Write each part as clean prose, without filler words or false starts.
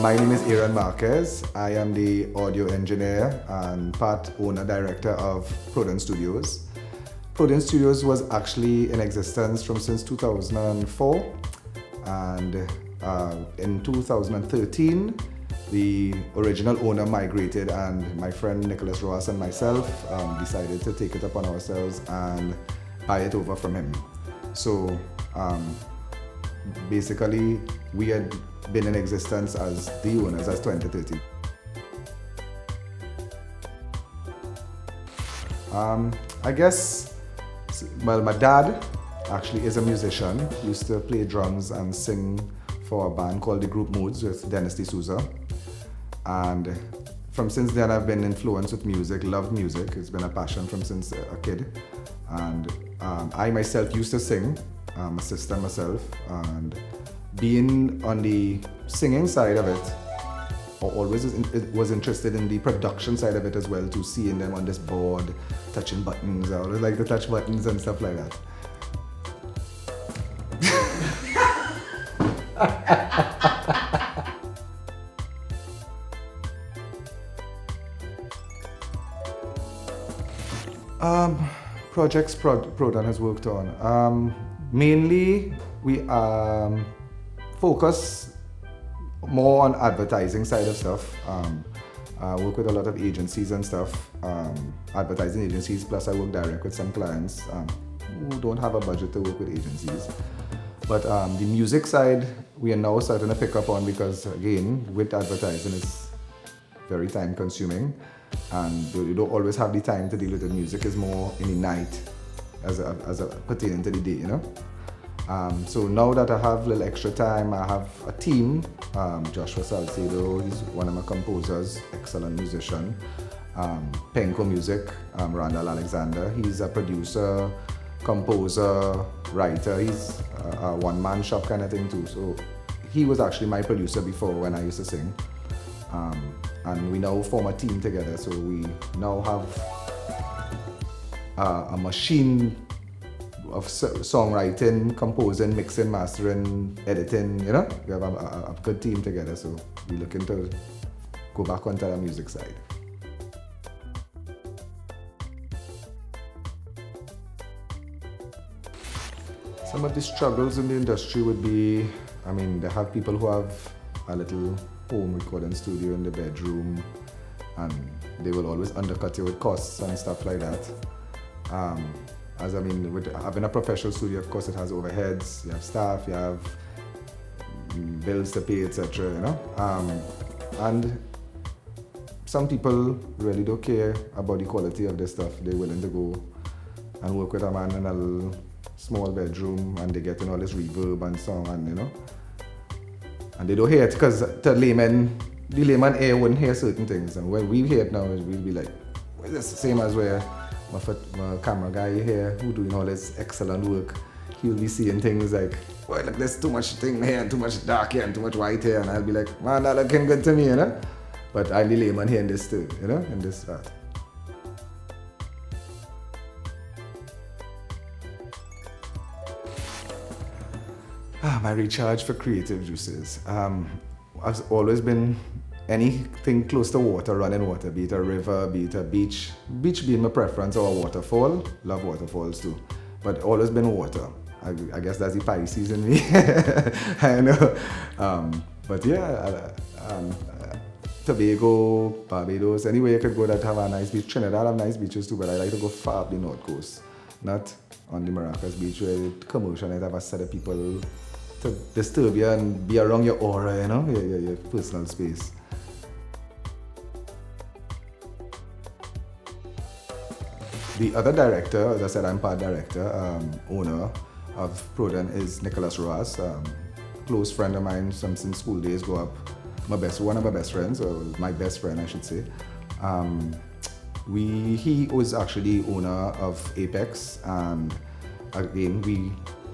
My name is Aaron Marquez. I am the audio engineer and part owner-director of Proden Studios. Proden Studios was actually in existence since 2004, and in 2013, the original owner migrated, and my friend Nicholas Roas and myself decided to take it upon ourselves and buy it over from him. So basically, we had been in existence as the owners as 2013. I guess, well, my dad actually is a musician. He used to play drums and sing for a band called the Group Moods with Dennis D'Souza. And since then, I've been influenced with music, loved music. It's been a passion since a kid. And I myself used to sing, a sister myself, and being on the singing side of it, I always was interested in the production side of it as well, to seeing them on this board, touching buttons. I always like to touch buttons and stuff like that. Projects Proden has worked on. Mainly, we focus more on advertising side of stuff. Work with a lot of agencies and stuff, advertising agencies, plus I work direct with some clients who don't have a budget to work with agencies. But the music side, we are now starting to pick up on, because again, with advertising, it's very time consuming, and you don't always have the time to deal with the music. Is more in the night as a pertaining to the day, you know. So now that I have a little extra time, I have a team. Joshua Salcedo, he's one of my composers, excellent musician. Penco Music, Randall Alexander, he's a producer, composer, writer. He's a one-man shop kind of thing too. So he was actually my producer before when I used to sing. And we now form a team together. So we now have a machine of songwriting, composing, mixing, mastering, editing, you know. We have a good team together, so we're looking to go back onto the music side. Some of the struggles in the industry would be, I mean, they have people who have a little home recording studio in the bedroom, and they will always undercut you with costs and stuff like that. As I mean, with having a professional studio, of course, it has overheads, you have staff, you have bills to pay, etc. You know, and some people really don't care about the quality of their stuff. They're willing to go and work with a man in a little small bedroom, and they're getting all this reverb and song, and you know, and they don't hear it, because the layman ear wouldn't hear certain things, and when we hear it now, we'll be like, well, it's the same as where my camera guy here, who doing all this excellent work, he'll be seeing things like, well, look, there's too much thing here, and too much dark here, and too much white here, and I'll be like, man, that looking good to me, you know? But I'm the layman here in this too, you know, in this art. My recharge for creative juices. I've always been anything close to water, running water, be it a river, be it a beach. Beach being my preference, or a waterfall. Love waterfalls too, but always been water. I guess that's the Pisces in me. I know. But yeah, Tobago, Barbados, anywhere you could go that have a nice beach. Trinidad have nice beaches too, but I like to go far up the north coast, not on the Maracas beach where the commercial night have a set of people to disturb you and be around your aura, you know, your personal space. The other director, as I said, I'm part director, owner of Proden, is Nicholas Roas, close friend of mine since school days, go up. One of my best friends, or my best friend, I should say. He was actually the owner of Apex, and again, we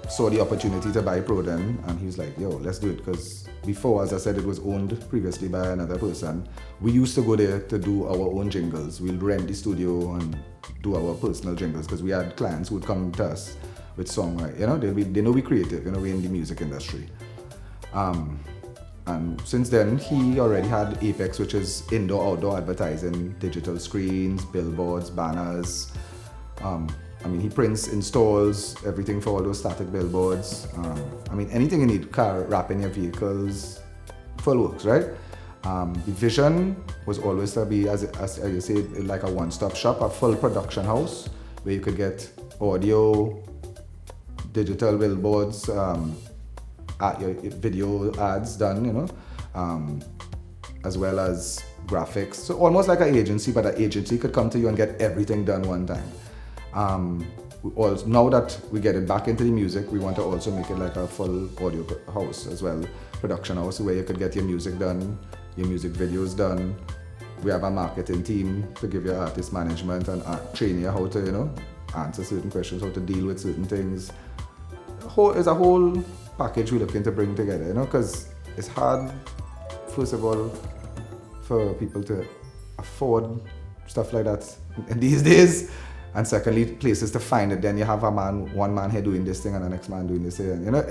saw the opportunity to buy Proden, and he was like, yo, let's do it, because before, as I said, it was owned previously by another person. We used to go there to do our own jingles. We'll rent the studio and do our personal jingles, because we had clients who would come to us with songwriting. You know, they know we're creative, you know, we're in the music industry. And since then, he already had Apex, which is indoor-outdoor advertising, digital screens, billboards, banners. I mean, he prints, installs everything for all those static billboards. I mean, anything you need, car wrapping your vehicles, full works, right? The vision was always to be, as you say, like a one-stop shop, a full production house where you could get audio, digital billboards, your video ads done, you know, as well as graphics. So almost like an agency, but an agency could come to you and get everything done one time. Now that we get it back into the music, we want to also make it like a full audio house as well, production house, where you could get your music done, your music videos done. We have a marketing team to give you artist management and train you how to, you know, answer certain questions, how to deal with certain things. It's a whole package we're looking to bring together, you know, because it's hard, first of all, for people to afford stuff like that in these days, and secondly, places to find it. Then you have one man here doing this thing and the next man doing this thing. You know,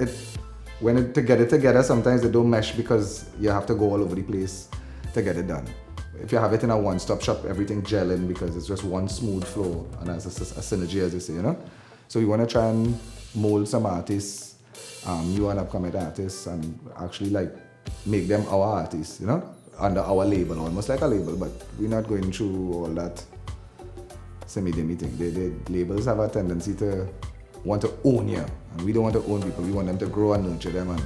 to get it together, sometimes they don't mesh because you have to go all over the place to get it done. If you have it in a one-stop shop, everything gelling because it's just one smooth flow and it's a synergy, as you say, you know. So we want to try and mold some artists, new and upcoming artists, and actually like make them our artists, you know, under our label, almost like a label, but we're not going through all that semi-demi thing. The labels have a tendency to want to own you, and we don't want to own people. We want them to grow and nurture them and